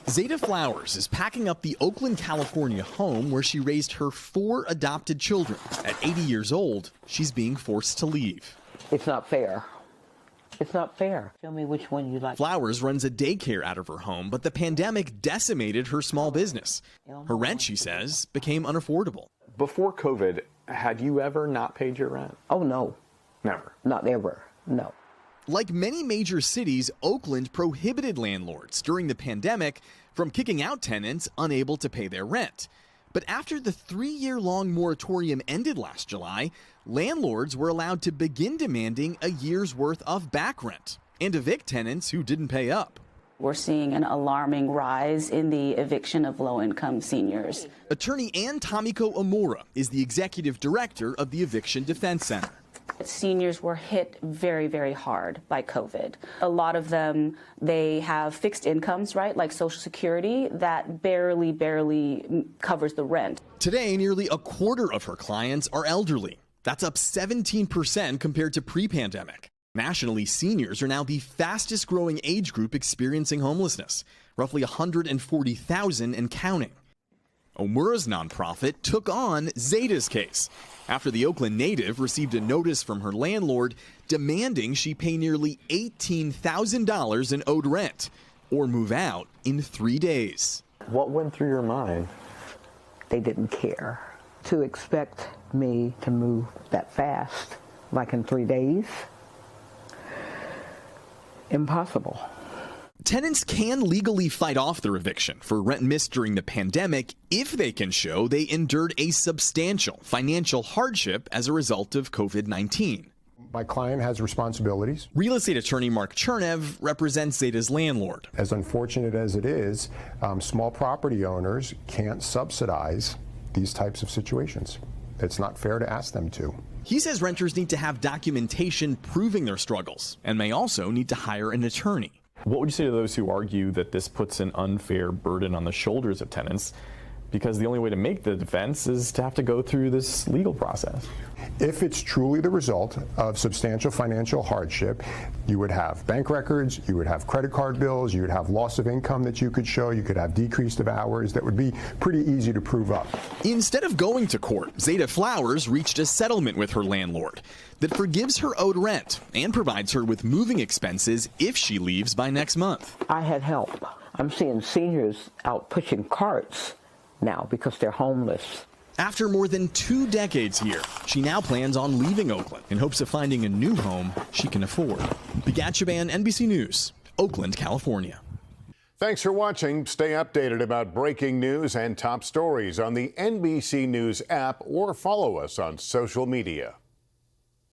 Zeta Flowers is packing up the Oakland, California home where she raised her 4 adopted children. At 80 years old, she's being forced to leave. It's not fair. It's not fair. Tell me which one you like. Flowers runs a daycare out of her home, but the pandemic decimated her small business. Her rent, she says, became unaffordable. Before COVID, had you ever not paid your rent? Oh, no. Never? Not ever, no. Like many major cities, Oakland prohibited landlords during the pandemic from kicking out tenants unable to pay their rent. But after the 3-year-long moratorium ended last July, landlords were allowed to begin demanding a year's worth of back rent and evict tenants who didn't pay up. We're seeing an alarming rise in the eviction of low-income seniors. Attorney Ann Tomiko Amora is the executive director of the Eviction Defense Center. Seniors were hit very, very hard by COVID. A lot of them, they have fixed incomes, right, like Social Security, that barely covers the rent. Today, nearly a quarter of her clients are elderly. That's up 17% compared to pre-pandemic. Nationally, seniors are now the fastest growing age group experiencing homelessness, roughly 140,000 and counting. Omura's nonprofit took on Zeta's case after the Oakland native received a notice from her landlord demanding she pay nearly $18,000 in owed rent or move out in 3 days. What went through your mind? They didn't care. To expect me to move that fast, like in 3 days, impossible. Tenants can legally fight off their eviction for rent missed during the pandemic if they can show they endured a substantial financial hardship as a result of COVID-19. My client has responsibilities. Real estate attorney Mark Chernev represents Zeta's landlord. As unfortunate as it is, small property owners can't subsidize these types of situations. It's not fair to ask them to. He says renters need to have documentation proving their struggles and may also need to hire an attorney. What would you say to those who argue that this puts an unfair burden on the shoulders of tenants because the only way to make the defense is to have to go through this legal process? If it's truly the result of substantial financial hardship, you would have bank records, you would have credit card bills, you would have loss of income that you could show, you could have decreased of hours. That would be pretty easy to prove up. Instead of going to court, Zeta Flowers reached a settlement with her landlord that forgives her owed rent and provides her with moving expenses if she leaves by next month. I had help. I'm seeing seniors out pushing carts now because they're homeless. After more than 2 decades here, she now plans on leaving Oakland in hopes of finding a new home she can afford. Begad Shaban, NBC News, Oakland, California. Thanks for watching. Stay updated about breaking news and top stories on the NBC News app or follow us on social media.